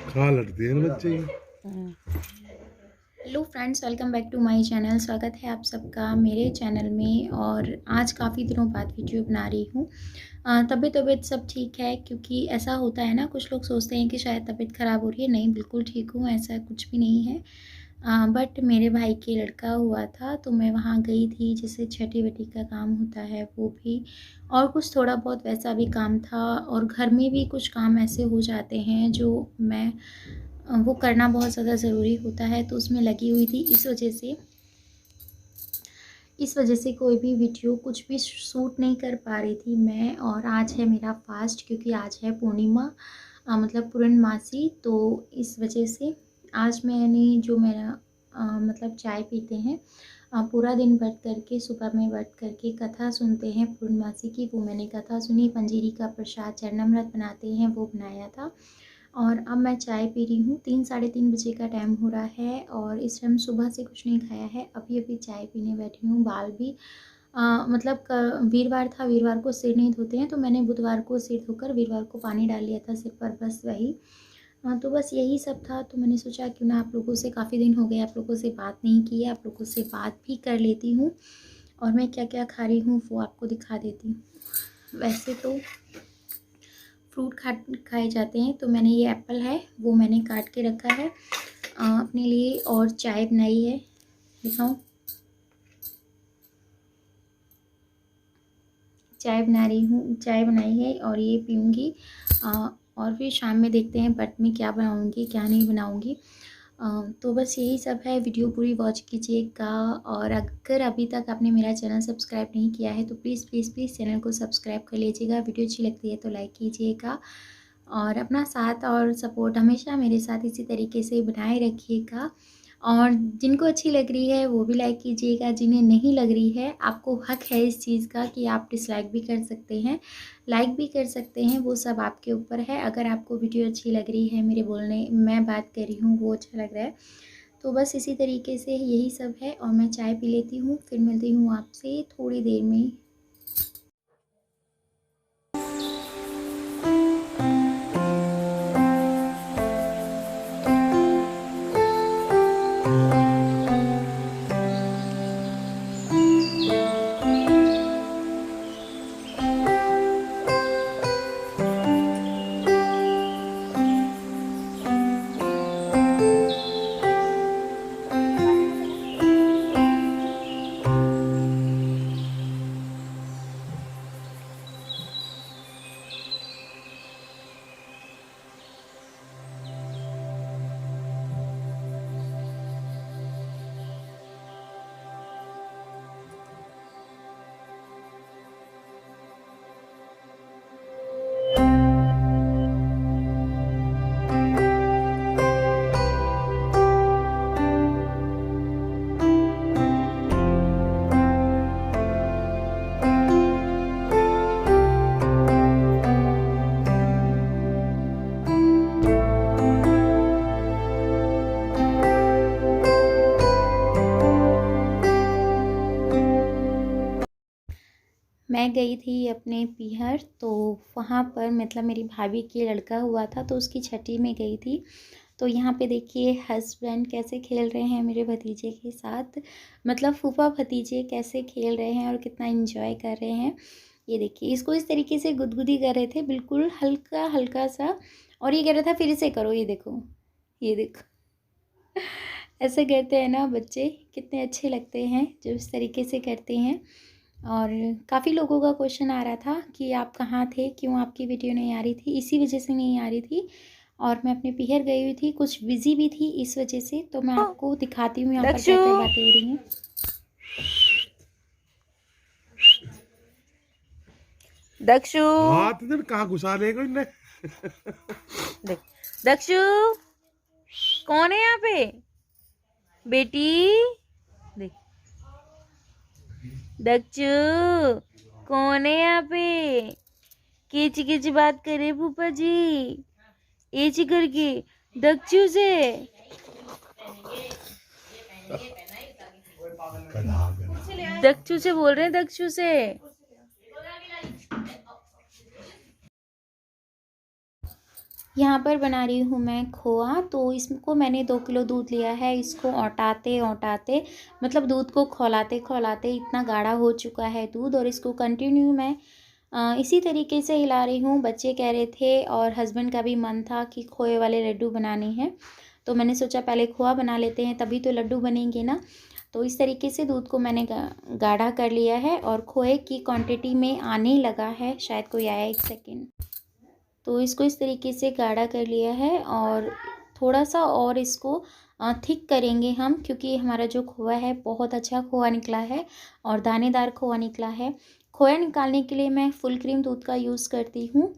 खा लड़ते हैं बच्चे ही। Hello friends, welcome back to my channel. स्वागत है आप सबका मेरे चैनल में। और आज काफ़ी दिनों बाद वीडियो बना रही हूँ। तबीयत सब ठीक है, क्योंकि ऐसा होता है ना, कुछ लोग सोचते हैं कि शायद तबीयत ख़राब हो रही है। नहीं, बिल्कुल ठीक हूँ, ऐसा कुछ भी नहीं है। बट मेरे भाई के लड़का हुआ था तो मैं वहाँ गई थी, जैसे छठी वटी का काम होता है वो भी, और कुछ थोड़ा बहुत वैसा भी काम था। और घर में भी कुछ काम ऐसे हो जाते हैं जो मैं वो करना बहुत ज़्यादा ज़रूरी होता है, तो उसमें लगी हुई थी। इस वजह से कोई भी वीडियो कुछ भी शूट नहीं कर पा रही थी मैं। और आज है मेरा फास्ट, क्योंकि आज है पूर्णिमा, मतलब पूर्णमासी। तो इस वजह से आज मैंने जो मेरा मतलब चाय पीते हैं, पूरा दिन व्रत करके, सुबह में व्रत करके कथा सुनते हैं पूर्णमासी की, वो मैंने कथा सुनी। पंजीरी का प्रसाद चरणामृत बनाते हैं वो बनाया था। और अब मैं चाय पी रही हूँ। 3 साढ़े 3 बजे का टाइम हो रहा है और इस टाइम सुबह से कुछ नहीं खाया है, अभी अभी चाय पीने बैठी हूँ। बाल भी मतलब वीरवार था, वीरवार को सिर नहीं धोते हैं, तो मैंने बुधवार को सिर धोकर वीरवार को पानी डाल लिया था सिर पर, बस वही। तो बस यही सब था। तो मैंने सोचा क्यों ना आप लोगों से, काफ़ी दिन हो गए आप लोगों से बात नहीं की है, आप लोगों से बात भी कर लेती हूँ। और मैं क्या क्या खा रही हूँ वो आपको दिखा देती हूँ। वैसे तो फ्रूट खाए जाते हैं, तो मैंने ये एप्पल है वो मैंने काट के रखा है अपने लिए। और चाय बनाई है, दिखाऊं, चाय बना रही हूँ, चाय बनाई है और ये पीऊँगी। और फिर शाम में देखते हैं बट में क्या बनाऊँगी क्या नहीं बनाऊँगी। तो बस यही सब है। वीडियो पूरी वॉच कीजिएगा। और अगर अभी तक आपने मेरा चैनल सब्सक्राइब नहीं किया है तो प्लीज़ प्लीज़ प्लीज़ चैनल को सब्सक्राइब कर लीजिएगा। वीडियो अच्छी लगती है तो लाइक कीजिएगा, और अपना साथ और सपोर्ट हमेशा मेरे साथ इसी तरीके से बनाए रखिएगा। और जिनको अच्छी लग रही है वो भी लाइक कीजिएगा, जिन्हें नहीं लग रही है आपको हक है इस चीज़ का कि आप डिसलाइक भी कर सकते हैं, लाइक भी कर सकते हैं, वो सब आपके ऊपर है। अगर आपको वीडियो अच्छी लग रही है, मेरे बोलने मैं बात कर रही हूँ वो अच्छा लग रहा है, तो बस इसी तरीके से यही सब है। और मैं चाय पी लेती हूँ, फिर मिलती हूँ आपसे थोड़ी देर में। मैं गई थी अपने पीहर, तो वहाँ पर मतलब मेरी भाभी के लड़का हुआ था तो उसकी छठी में गई थी। तो यहाँ पे देखिए हस्बैंड कैसे खेल रहे हैं मेरे भतीजे के साथ, मतलब फूफा भतीजे कैसे खेल रहे हैं और कितना एंजॉय कर रहे हैं। ये देखिए, इसको इस तरीके से गुदगुदी कर रहे थे, बिल्कुल हल्का हल्का सा, और ये कह रहा था फिर से करो। ये देखो, ये देखो, ऐसे करते हैं ना बच्चे, कितने अच्छे लगते हैं जब इस तरीके से करते हैं। और काफ़ी लोगों का क्वेश्चन आ रहा था कि आप कहाँ थे, क्यों आपकी वीडियो नहीं आ रही थी। इसी वजह से नहीं आ रही थी, और मैं अपने पीहर गई हुई थी, कुछ बिजी भी थी इस वजह से। तो मैं आपको दिखाती हूँ यहाँ पर दक्षु क्या क्या बातें हो रही हैं। दक्षु हाथ इधर कहाँ घुसा लेगा इन्हें। देख दक्षु कौन है यहाँ पे बेटी। देख दक्षु कौन है यहाँ पे। किच किच बात करे फूफा जी, एची करके दक्षु से। दक्षु से बोल रहे हैं, दक्षु से। यहाँ पर बना रही हूँ मैं खोआ। तो इसको मैंने 2 किलो दूध लिया है। इसको औटाते औटाते मतलब दूध को खौलाते खौलाते इतना गाढ़ा हो चुका है दूध, और इसको कंटिन्यू मैं इसी तरीके से हिला रही हूँ। बच्चे कह रहे थे और हस्बैंड का भी मन था कि खोए वाले लड्डू बनाने हैं, तो मैंने सोचा पहले खोआ बना लेते हैं, तभी तो लड्डू बनेंगे ना। तो इस तरीके से दूध को मैंने गाढ़ा कर लिया है और खोए की क्वांटिटी में आने लगा है। शायद कोई आया, 1 सेकेंड। तो इसको इस तरीके से गाढ़ा कर लिया है और थोड़ा सा और इसको थिक करेंगे हम, क्योंकि हमारा जो खोआ है बहुत अच्छा खोआ निकला है और दानेदार खोआ निकला है। खोया निकालने के लिए मैं फुल क्रीम दूध का यूज़ करती हूँ।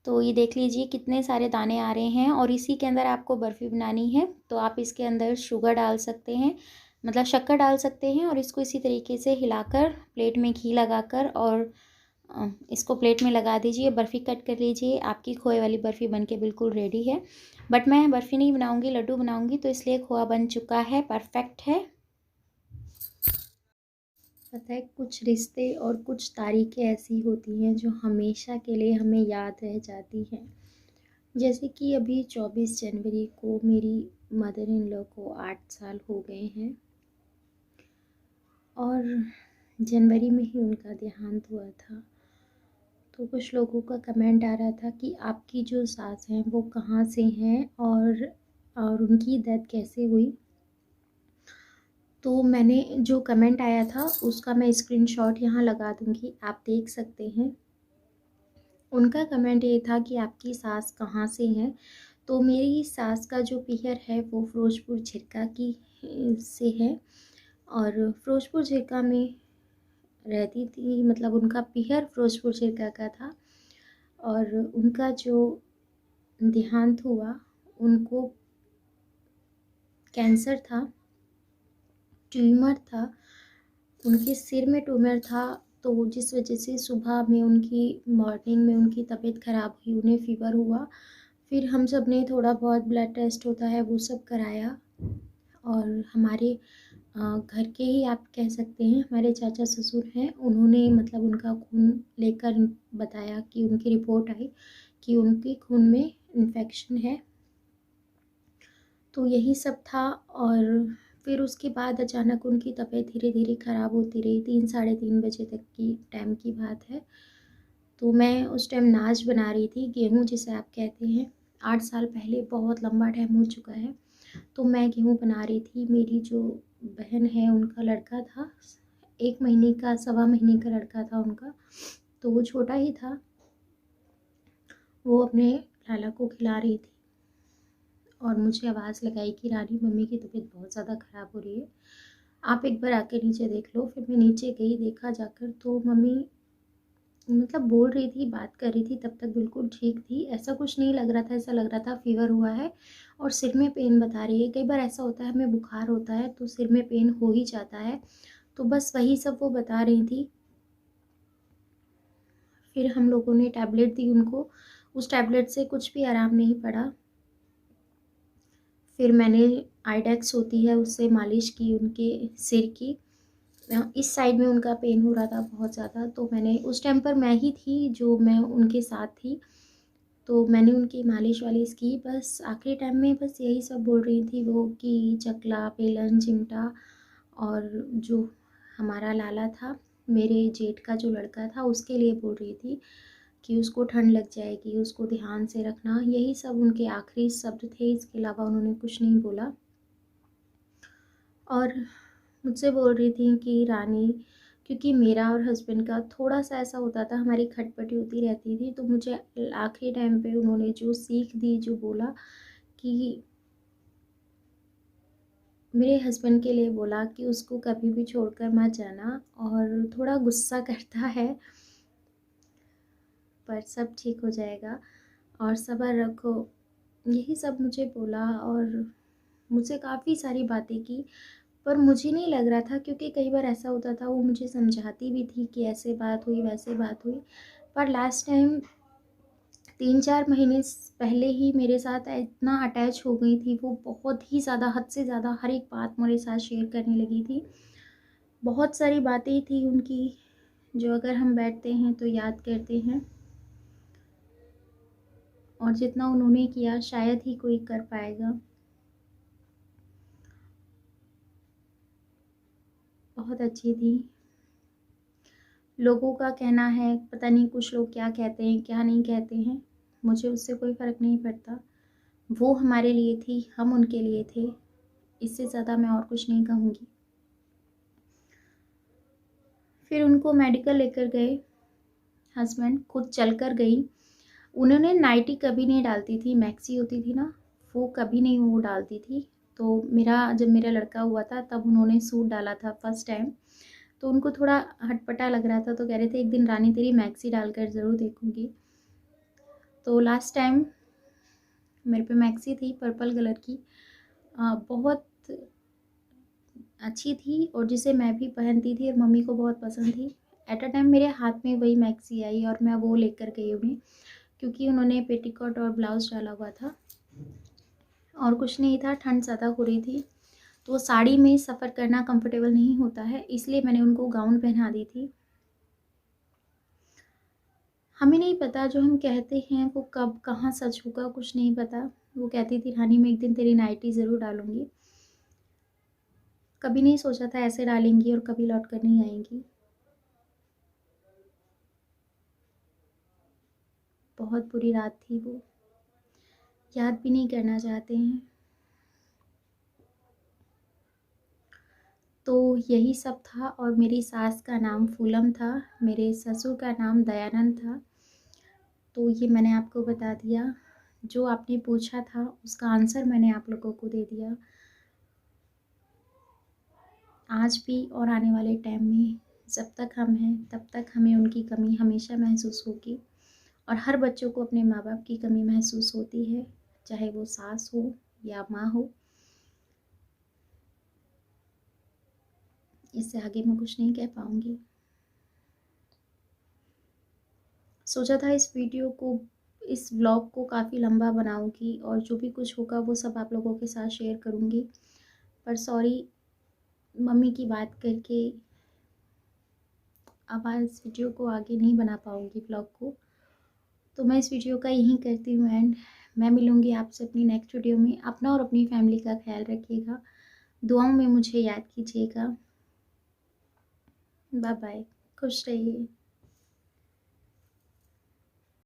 तो ये देख लीजिए कितने सारे दाने आ रहे हैं, और इसी के अंदर आपको बर्फ़ी बनानी है तो आप इसके अंदर शुगर डाल सकते हैं, मतलब शक्कर डाल सकते हैं। और इसको इसी तरीके से हिलाकर प्लेट में घी लगाकर और इसको प्लेट में लगा दीजिए। बर्फ़ी कट कर लीजिए। आपकी खोए वाली बर्फ़ी बनके बिल्कुल रेडी है। बट मैं बर्फ़ी नहीं बनाऊंगी, लड्डू बनाऊंगी, तो इसलिए खोआ बन चुका है, परफेक्ट है। पता है, कुछ रिश्ते और कुछ तारीखें ऐसी होती हैं जो हमेशा के लिए हमें याद रह जाती हैं। जैसे कि अभी 24 जनवरी को मेरी मदर इन लॉ को 8 साल हो गए हैं, और जनवरी में ही उनका देहांत हुआ था। तो कुछ लोगों का कमेंट आ रहा था कि आपकी जो सास हैं वो कहाँ से हैं और उनकी डेथ कैसे हुई। तो मैंने जो कमेंट आया था उसका मैं स्क्रीनशॉट यहाँ लगा दूँगी, आप देख सकते हैं। उनका कमेंट ये था कि आपकी सास कहाँ से हैं। तो मेरी सास का जो पीहर है वो फ़िरोज़पुर झिरका की से है, और फ़िरोज़पुर झिरका में रहती थी, मतलब उनका पीहर फ़िरोज़पुर झिरका का था। और उनका जो देहांत हुआ, उनको कैंसर था, ट्यूमर था, उनके सिर में ट्यूमर था। तो जिस वजह से सुबह में मॉर्निंग में उनकी तबीयत ख़राब हुई, उन्हें फ़ीवर हुआ। फिर हम सब ने थोड़ा बहुत ब्लड टेस्ट होता है वो सब कराया, और हमारे घर के ही आप कह सकते हैं, हमारे चाचा ससुर हैं, उन्होंने मतलब उनका खून लेकर बताया कि उनकी रिपोर्ट आई कि उनके खून में इन्फेक्शन है। तो यही सब था। और फिर उसके बाद अचानक उनकी तबीयत धीरे धीरे ख़राब होती रही। 3 साढ़े 3 बजे तक की टाइम की बात है। तो मैं उस टाइम नाच बना रही थी, गेहूँ जिसे आप कहते हैं। 8 साल पहले, बहुत लंबा टाइम हो चुका है। तो मैं गेहूँ बना रही थी। मेरी जो बहन है उनका लड़का था, 1 महीने का, 1.25 महीने का लड़का था उनका, तो वो छोटा ही था। वो अपने लाला को खिला रही थी और मुझे आवाज़ लगाई कि रानी, मम्मी की तबीयत बहुत ज़्यादा ख़राब हो रही है, आप एक बार आके नीचे देख लो। फिर मैं नीचे गई, देखा जाकर तो मम्मी मतलब बोल रही थी, बात कर रही थी, तब तक बिल्कुल ठीक थी। ऐसा कुछ नहीं लग रहा था, ऐसा लग रहा था फ़ीवर हुआ है और सिर में पेन बता रही है। कई बार ऐसा होता है, हमें बुखार होता है तो सिर में पेन हो ही जाता है। तो बस वही सब वो बता रही थी। फिर हम लोगों ने टैबलेट दी उनको, उस टैबलेट से कुछ भी आराम नहीं पड़ा। फिर मैंने आइडेक्स होती है उससे मालिश की उनके सिर की। इस साइड में उनका पेन हो रहा था बहुत ज़्यादा, तो मैंने उस टाइम पर मैं ही थी जो मैं उनके साथ थी, तो मैंने उनकी मालिश वालिश की। बस आखिरी टाइम में बस यही सब बोल रही थी वो कि चकला, बेलन, चिमटा, और जो हमारा लाला था, मेरे जेठ का जो लड़का था, उसके लिए बोल रही थी कि उसको ठंड लग जाएगी, उसको ध्यान से रखना। यही सब उनके आखिरी शब्द थे, इसके अलावा उन्होंने कुछ नहीं बोला। और मुझसे बोल रही थी कि रानी, क्योंकि मेरा और हस्बैंड का थोड़ा सा ऐसा होता था, हमारी खटपटी होती रहती थी, तो मुझे आखिरी टाइम पे उन्होंने जो सीख दी, जो बोला कि मेरे हस्बैंड के लिए बोला कि उसको कभी भी छोड़कर मत जाना, और थोड़ा गुस्सा करता है पर सब ठीक हो जाएगा और सब्र रखो, यही सब मुझे बोला। और मुझसे काफ़ी सारी बातें की, पर मुझे नहीं लग रहा था, क्योंकि कई बार ऐसा होता था, वो मुझे समझाती भी थी कि ऐसे बात हुई, वैसे बात हुई। पर लास्ट टाइम 3-4 महीने पहले ही मेरे साथ इतना अटैच हो गई थी वो, बहुत ही ज़्यादा, हद से ज़्यादा हर एक बात मेरे साथ शेयर करने लगी थी। बहुत सारी बातें थी उनकी जो अगर हम बैठते हैं तो याद करते हैं। और जितना उन्होंने किया शायद ही कोई कर पाएगा। बहुत अच्छी थी। लोगों का कहना है, पता नहीं कुछ लोग क्या कहते हैं क्या नहीं कहते हैं, मुझे उससे कोई फ़र्क नहीं पड़ता। वो हमारे लिए थी, हम उनके लिए थे, इससे ज़्यादा मैं और कुछ नहीं कहूँगी। फिर उनको मेडिकल लेकर गए, हस्बैंड खुद चल कर गई। उन्होंने नाइटी कभी नहीं डालती थी, मैक्सी होती थी ना, वो कभी नहीं वो डालती थी। तो जब मेरा लड़का हुआ था तब उन्होंने सूट डाला था फर्स्ट टाइम, तो उनको थोड़ा हटपटा लग रहा था, तो कह रहे थे एक दिन रानी तेरी मैक्सी डालकर ज़रूर देखूंगी। तो लास्ट टाइम मेरे पे मैक्सी थी पर्पल कलर की, बहुत अच्छी थी और जिसे मैं भी पहनती थी और मम्मी को बहुत पसंद थी। एट अ टाइम मेरे हाथ में वही मैक्सी आई और मैं वो लेकर गई उन्हें, क्योंकि उन्होंने पेटीकोट और ब्लाउज डाला हुआ था और कुछ नहीं था, ठंड ज़्यादा हो रही थी, तो साड़ी में सफ़र करना कंफर्टेबल नहीं होता है, इसलिए मैंने उनको गाउन पहना दी थी। हमें नहीं पता जो हम कहते हैं वो कब कहाँ सच होगा, कुछ नहीं पता। वो कहती थी रानी मैं एक दिन तेरी नाइटी ज़रूर डालूंगी। कभी नहीं सोचा था ऐसे डालेंगी और कभी लौट कर नहीं आएंगी। बहुत बुरी रात थी वो, याद भी नहीं करना चाहते हैं। तो यही सब था और मेरी सास का नाम फूलम था, मेरे ससुर का नाम दयानंद था। तो ये मैंने आपको बता दिया, जो आपने पूछा था उसका आंसर मैंने आप लोगों को दे दिया। आज भी और आने वाले टाइम में जब तक हम हैं तब तक हमें उनकी कमी हमेशा महसूस होगी, और हर बच्चों को अपने माँ बाप की कमी महसूस होती है, चाहे वो सास हो या माँ हो। इससे आगे मैं कुछ नहीं कह पाऊँगी। सोचा था इस व्लॉग को काफ़ी लंबा बनाऊँगी और जो भी कुछ होगा वो सब आप लोगों के साथ शेयर करूँगी, पर सॉरी मम्मी की बात करके अब इस वीडियो को आगे नहीं बना पाऊँगी व्लॉग को। तो मैं इस वीडियो का यहीं करती हूँ एंड। मैं मिलूँगी आपसे अपनी नेक्स्ट वीडियो में। अपना और अपनी फैमिली का ख्याल रखिएगा, दुआओं में मुझे याद कीजिएगा। बाय बाय, खुश रहिए।